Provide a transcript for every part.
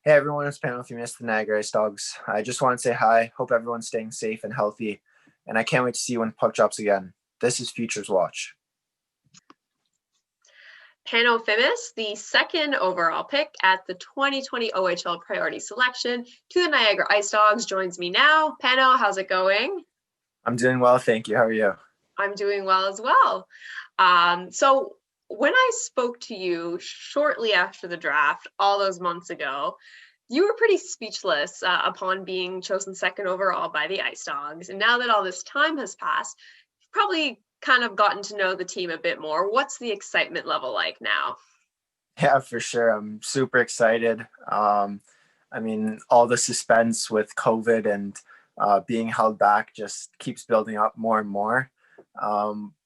Hey everyone, it's Pano Fimis, the Niagara IceDogs. I just want to say hi. Hope everyone's staying safe and healthy, and I can't wait to see you when puck drops again. This is Futures Watch. Pano Fimis, the second overall pick at the 2020 OHL Priority Selection to the Niagara IceDogs, joins me now. Pano, how's it going? I'm doing well, thank you. How are you? I'm doing well as well. So when I spoke to you shortly after the draft, all those months ago, you were pretty speechless upon being chosen second overall by the IceDogs. And now that all this time has passed, you've probably kind of gotten to know the team a bit more. What's the excitement level like now? Yeah, for sure. I'm super excited. All the suspense with COVID and being held back just keeps building up more and more.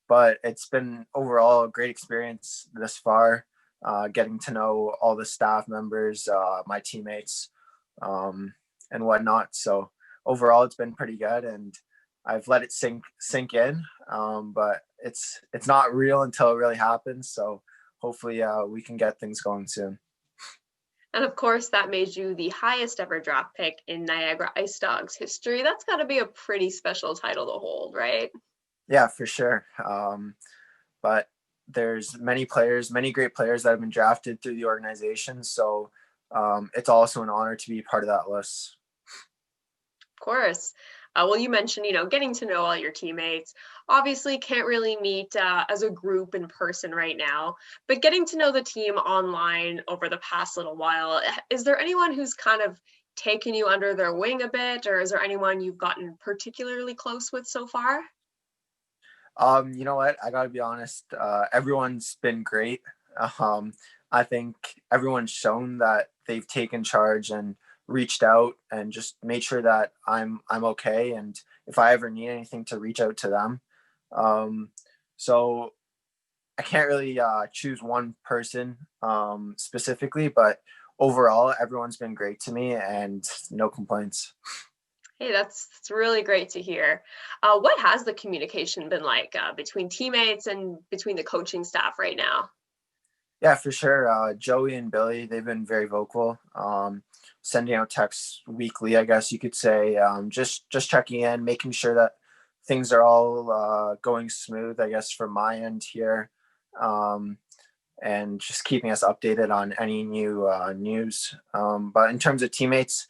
But it's been overall a great experience this far, getting to know all the staff members, my teammates, and whatnot. So overall, it's been pretty good, and I've let it sink in. But it's not real until it really happens. So hopefully, we can get things going soon. And of course, that made you the highest ever draft pick in Niagara IceDogs history. That's got to be a pretty special title to hold, right? Yeah, for sure. But there's many great players that have been drafted through the organization. So it's also an honor to be part of that list. Of course. Well, you mentioned, getting to know all your teammates. Obviously, can't really meet as a group in person right now, but getting to know the team online over the past little while, is there anyone who's kind of taken you under their wing a bit, or is there anyone you've gotten particularly close with so far? You know what? I got to be honest. Everyone's been great. I think everyone's shown that they've taken charge and reached out and just made sure that I'm okay, and if I ever need anything, to reach out to them. So I can't really choose one person specifically, but overall, everyone's been great to me and no complaints. Hey, that's really great to hear. What has the communication been like between teammates and between the coaching staff right now? Yeah, for sure. Joey and Billy, they've been very vocal, sending out texts weekly, I guess you could say, just checking in, making sure that things are all going smooth, I guess, from my end here, and just keeping us updated on any new news. But in terms of teammates,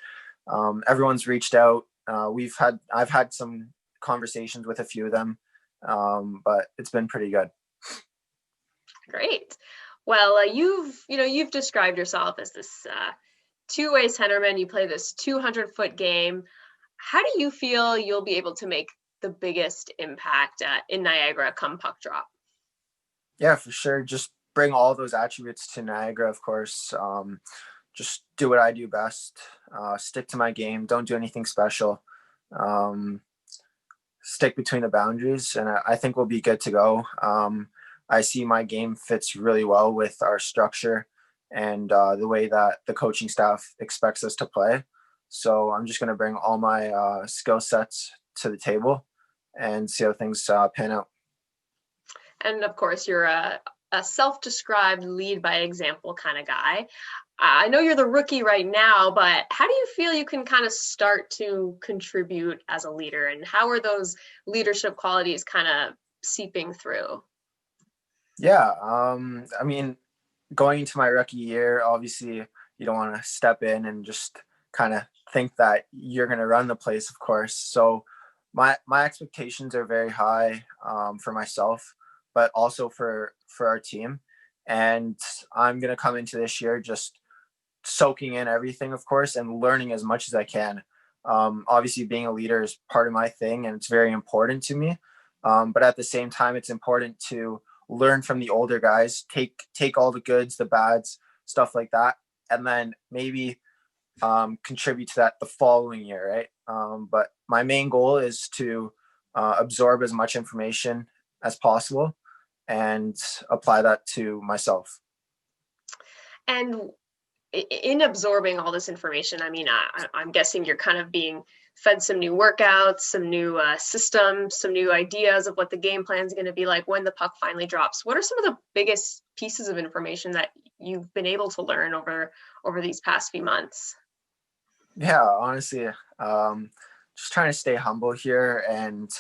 everyone's reached out. I've had some conversations with a few of them, but it's been pretty good. Great. Well, you've described yourself as this two-way centerman. You play this 200-foot game. How do you feel you'll be able to make the biggest impact in Niagara come puck drop? Yeah, for sure. Just bring all those attributes to Niagara, of course. Just do what I do best. Stick to my game. Don't do anything special. Stick between the boundaries, and I think we'll be good to go. I see my game fits really well with our structure and the way that the coaching staff expects us to play. So I'm just going to bring all my skill sets to the table and see how things pan out. And of course, you're a self-described lead by example kind of guy. I know you're the rookie right now, but how do you feel you can kind of start to contribute as a leader, and how are those leadership qualities kind of seeping through? Yeah, going into my rookie year, obviously you don't want to step in and just kind of think that you're going to run the place, of course. So my expectations are very high for myself, but also for our team. And I'm going to come into this year just soaking in everything, of course, and learning as much as I can. Obviously, being a leader is part of my thing, and it's very important to me. But at the same time, it's important to learn from the older guys, take all the goods, the bads, stuff like that, and then maybe contribute to that the following year, right? But my main goal is to absorb as much information as possible and apply that to myself. And in absorbing all this information, I'm guessing you're kind of being fed some new workouts, some new systems, some new ideas of what the game plan is going to be like when the puck finally drops. What are some of the biggest pieces of information that you've been able to learn over these past few months? Yeah, honestly, just trying to stay humble here and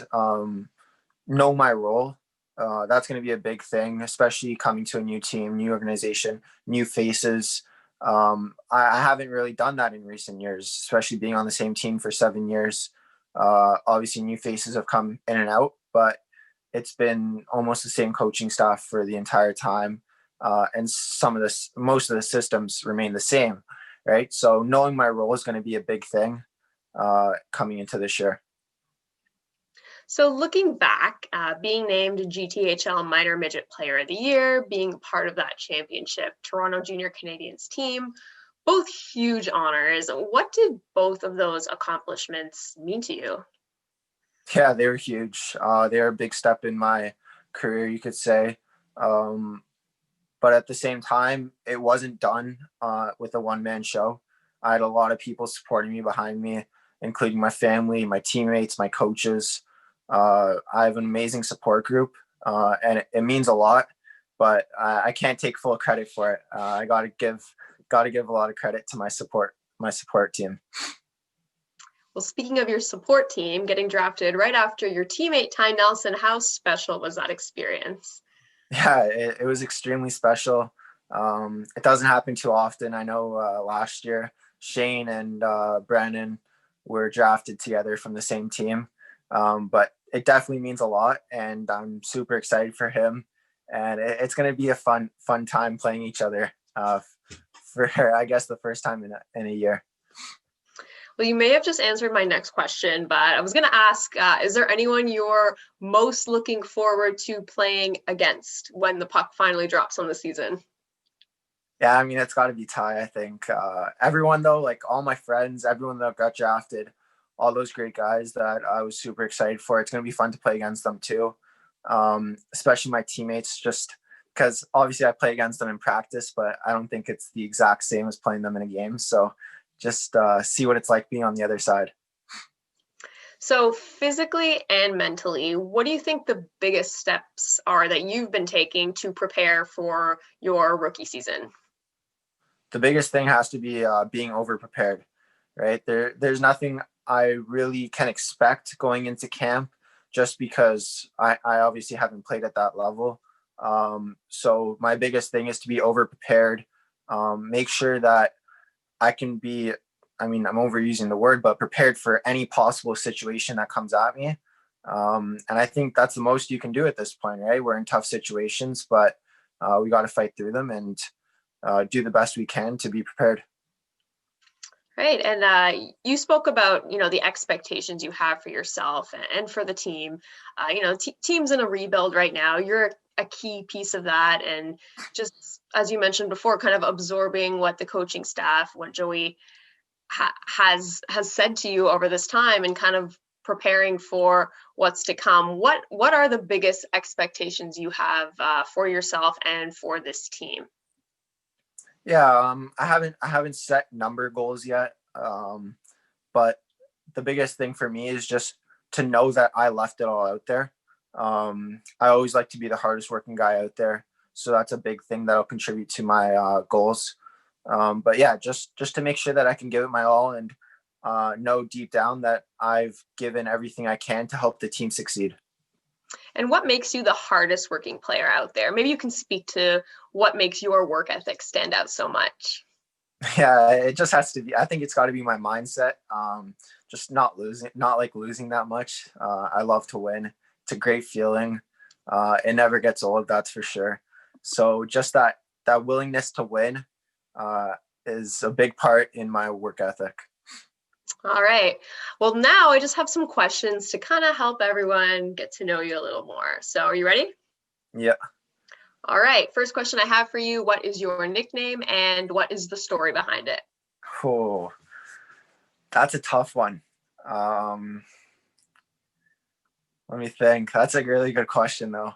know my role. That's going to be a big thing, especially coming to a new team, new organization, new faces. I haven't really done that in recent years, especially being on the same team for 7 years. Obviously, new faces have come in and out, but it's been almost the same coaching staff for the entire time. And most of the systems remain the same, right? So knowing my role is going to be a big thing coming into this year. So looking back, being named GTHL Minor Midget Player of the Year, being part of that championship Toronto Junior Canadians team, both huge honors. What did both of those accomplishments mean to you? Yeah, they were huge. They were a big step in my career, you could say. Um, but at the same time, it wasn't done with a one-man show. I had a lot of people supporting me behind me, including my family, my teammates, my coaches. I have an amazing support group, and it means a lot. But I can't take full credit for it. I got to give a lot of credit to my support team. Well, speaking of your support team getting drafted right after your teammate Ty Nelson, how special was that experience? Yeah, it was extremely special. It doesn't happen too often. I know last year Shane and Brandon were drafted together from the same team, but it definitely means a lot, and I'm super excited for him. And it's going to be a fun time playing each other for I guess the first time in a year. Well, you may have just answered my next question, but I was going to ask, is there anyone you're most looking forward to playing against when the puck finally drops on the season? Yeah, I mean, it's got to be Ty, I think. Everyone, though, like all my friends, everyone that got drafted, all those great guys that I was super excited for. It's going to be fun to play against them, too. Especially my teammates, just because obviously I play against them in practice, but I don't think it's the exact same as playing them in a game. So just see what it's like being on the other side. So, physically and mentally, what do you think the biggest steps are that you've been taking to prepare for your rookie season? The biggest thing has to be being over prepared, right? There's nothing I really can expect going into camp just because I obviously haven't played at that level. So my biggest thing is to be over prepared, make sure that I can be, I mean, I'm overusing the word, but prepared for any possible situation that comes at me. And I think that's the most you can do at this point, right? We're in tough situations, but we got to fight through them and do the best we can to be prepared. Right. And you spoke about, the expectations you have for yourself and for the team. Team's in a rebuild right now. You're a key piece of that. And just as you mentioned before, kind of absorbing what the coaching staff, what Joey has said to you over this time and kind of preparing for what's to come. What are the biggest expectations you have for yourself and for this team? Yeah, I haven't set number goals yet, but the biggest thing for me is just to know that I left it all out there. I always like to be the hardest working guy out there, so that's a big thing that'll contribute to my goals. But yeah, just to make sure that I can give it my all and know deep down that I've given everything I can to help the team succeed. And what makes you the hardest working player out there? Maybe you can speak to what makes your work ethic stand out so much. Yeah, it just has to be. I think it's got to be my mindset. Just not like losing that much. I love to win. It's a great feeling. It never gets old, that's for sure. So just that willingness to win uh, is a big part in my work ethic. All right. Well, now I just have some questions to kind of help everyone get to know you a little more. So, are you ready? Yeah. All right. First question I have for you: what is your nickname and what is the story behind it? Oh, that's a tough one. Um, Let me think. That's a really good question, though.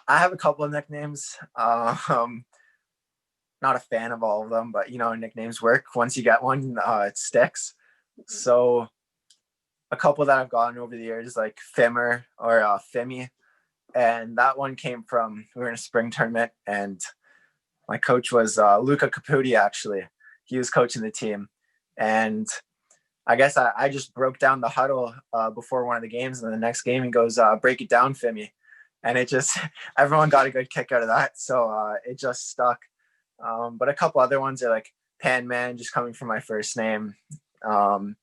I have a couple of nicknames. Not a fan of all of them, but nicknames work. Once you get one, it sticks. So a couple that I've gotten over the years, like Fimmer or Fimi, and that one came from we were in a spring tournament, and my coach was Luca Caputi. Actually, he was coaching the team, and I guess I just broke down the huddle before one of the games, and then the next game he goes, "Break it down, Fimi," and it just everyone got a good kick out of that, so it just stuck. But a couple other ones are like Pan Man, just coming from my first name. Um,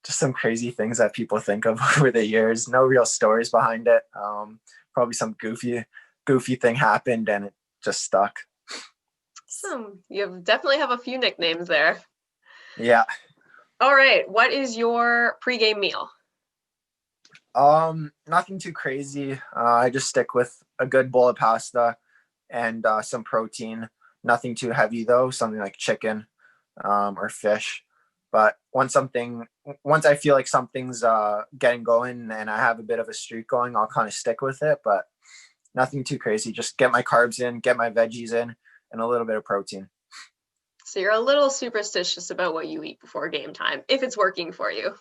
just some crazy things that people think of over the years. No real stories behind it. Probably some goofy thing happened and it just stuck. You definitely have a few nicknames there. Yeah. All right. What is your pregame meal? Nothing too crazy. I just stick with a good bowl of pasta and some protein. Nothing too heavy though. Something like chicken or fish. But once I feel like something's getting going and I have a bit of a streak going, I'll kind of stick with it. But nothing too crazy. Just get my carbs in, get my veggies in, and a little bit of protein. So you're a little superstitious about what you eat before game time, if it's working for you.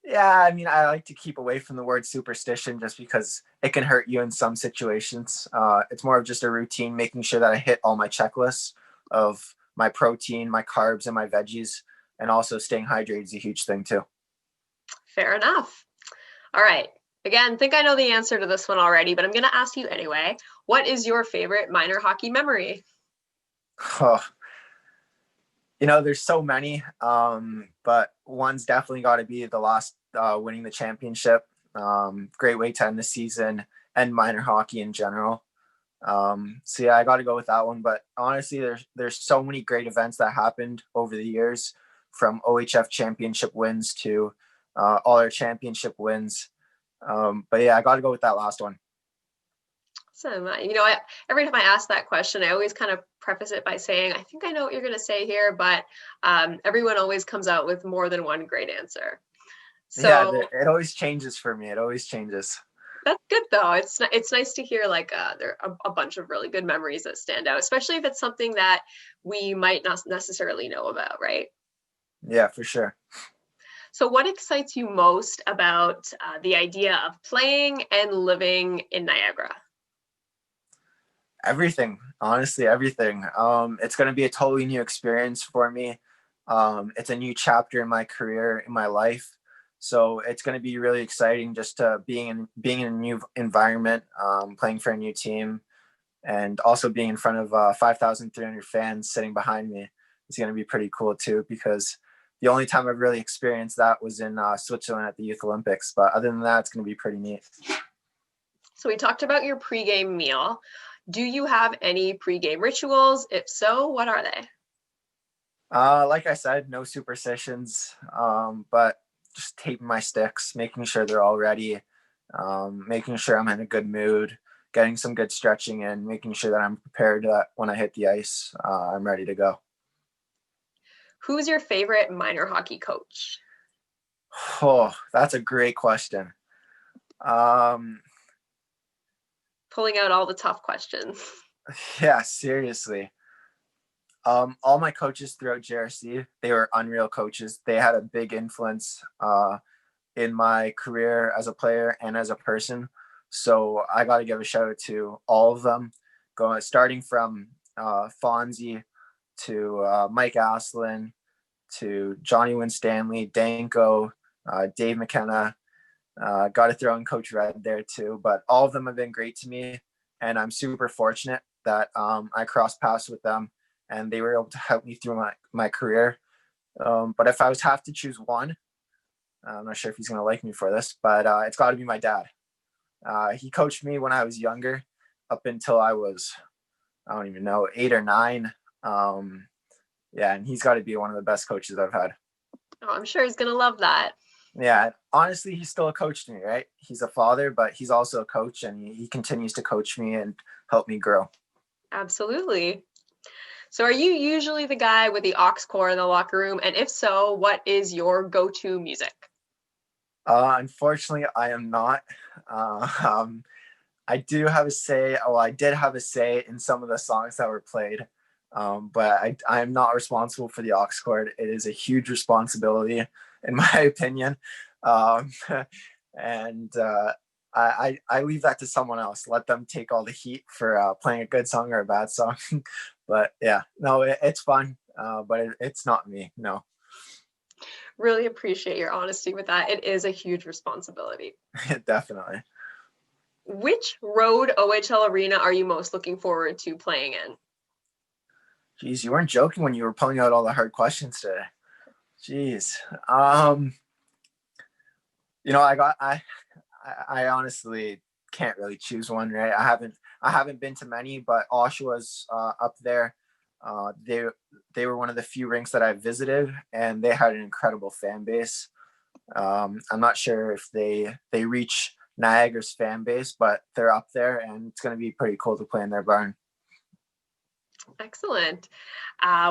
Yeah, I mean, I like to keep away from the word superstition just because it can hurt you in some situations. It's more of just a routine, making sure that I hit all my checklists of my protein, my carbs, and my veggies, and also staying hydrated is a huge thing too. Fair enough. All right. Again, think I know the answer to this one already, but I'm going to ask you anyway. What is your favorite minor hockey memory? Oh, there's so many, but one's definitely got to be the last winning the championship. Great way to end the season and minor hockey in general. So yeah, I got to go with that one. But honestly, there's so many great events that happened over the years, from OHF championship wins to all our championship wins. But yeah, I got to go with that last one. So, every time I ask that question, I always kind of preface it by saying, I think I know what you're going to say here, but everyone always comes out with more than one great answer. So yeah, it always changes for me. It always changes. That's good though. It's nice to hear like there are a bunch of really good memories that stand out, especially if it's something that we might not necessarily know about, right? Yeah, for sure. So, what excites you most about the idea of playing and living in Niagara? Everything, honestly, everything. It's going to be a totally new experience for me. It's a new chapter in my career, in my life. So it's going to be really exciting just to being in a new environment, playing for a new team, and also being in front of 5,300 fans sitting behind me is going to be pretty cool too. Because the only time I've really experienced that was in Switzerland at the Youth Olympics. But other than that, it's going to be pretty neat. So, we talked about your pregame meal. Do you have any pregame rituals? If so, what are they? Like I said, no superstitions, but just taping my sticks, making sure they're all ready, making sure I'm in a good mood, getting some good stretching in, making sure that I'm prepared when I hit the ice, I'm ready to go. Who's your favorite minor hockey coach? Oh, that's a great question. Pulling out all the tough questions. Yeah, seriously. All my coaches throughout JRC, they were unreal coaches. They had a big influence in my career as a player and as a person. So I got to give a shout out to all of them, starting from Fonzie to Mike Aslin to Johnny Winstanley, Danko, Dave McKenna. Got to throw in Coach Red there too. But all of them have been great to me, and I'm super fortunate that I crossed paths with them and they were able to help me through my career. But if I was to have to choose one, I'm not sure if he's going to like me for this, but it's got to be my dad. He coached me when I was younger up until I was, I don't even know, 8 or 9. Yeah, and he's got to be one of the best coaches I've had. Oh, I'm sure he's going to love that. Yeah, honestly, he's still a coach to me, right? He's a father, but he's also a coach, and he continues to coach me and help me grow. Absolutely. So are you usually the guy with the aux cord in the locker room? And if so, what is your go-to music? Unfortunately, I am not. I do have a say. Well, I did have a say in some of the songs that were played, but I am not responsible for the aux cord. It is a huge responsibility, in my opinion, and I leave that to someone else. Let them take all the heat for playing a good song or a bad song. But yeah, no, it's fun, but it's not me. No. Really appreciate your honesty with that. It is a huge responsibility. Definitely. Which road OHL arena are you most looking forward to playing in? Jeez, you weren't joking when you were pulling out all the hard questions today. Jeez. Um, I honestly can't really choose one, right? I haven't been to many, but Oshawa's up there. They were one of the few rinks that I visited, and they had an incredible fan base. I'm not sure if they reach Niagara's fan base, but they're up there, and it's going to be pretty cool to play in their barn. Excellent.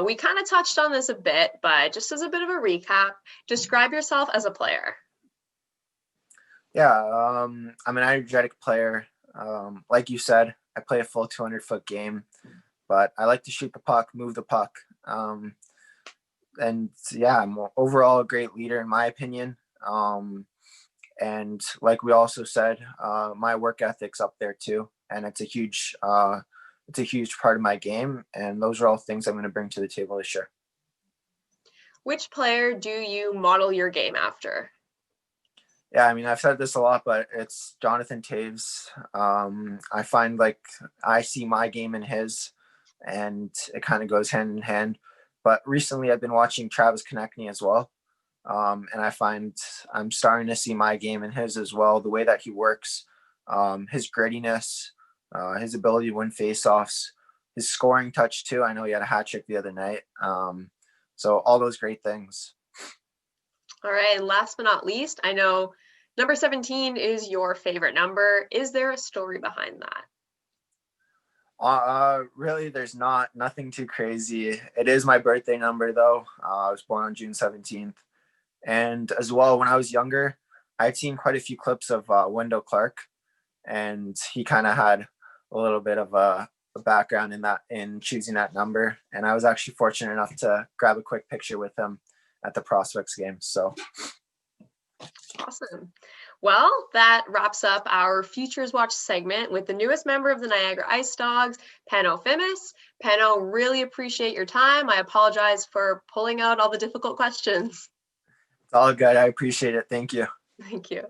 We kind of touched on this a bit, but just as a bit of a recap, describe yourself as a player. Yeah, I'm an energetic player. Like you said, I play a full 200-foot game, but I like to shoot the puck, move the puck. And yeah, I'm overall a great leader in my opinion. And like we also said, my work ethic's up there too, and it's a huge part of my game. And those are all things I'm going to bring to the table this year. Which player do you model your game after? Yeah, I mean, I've said this a lot, but it's Jonathan Taves. I find like I see my game in his, and it kind of goes hand in hand. But recently, I've been watching Travis Konechny as well, and I find I'm starting to see my game in his as well. The way that he works, his grittiness, his ability to win faceoffs, his scoring touch too. I know he had a hat trick the other night. So all those great things. All right, and last but not least, I know number 17 is your favorite number. Is there a story behind that? Really, there's nothing too crazy. It is my birthday number though. I was born on June 17th. And as well, when I was younger, I'd seen quite a few clips of Wendell Clark, and he kind of had a little bit of a background in choosing that number. And I was actually fortunate enough to grab a quick picture with him at the Prospects game. So awesome. Well, that wraps up our Futures Watch segment with the newest member of the Niagara IceDogs, Pano Fimis. Pano, really appreciate your time. I apologize for pulling out all the difficult questions. it's all good. I appreciate it. Thank you. Thank you.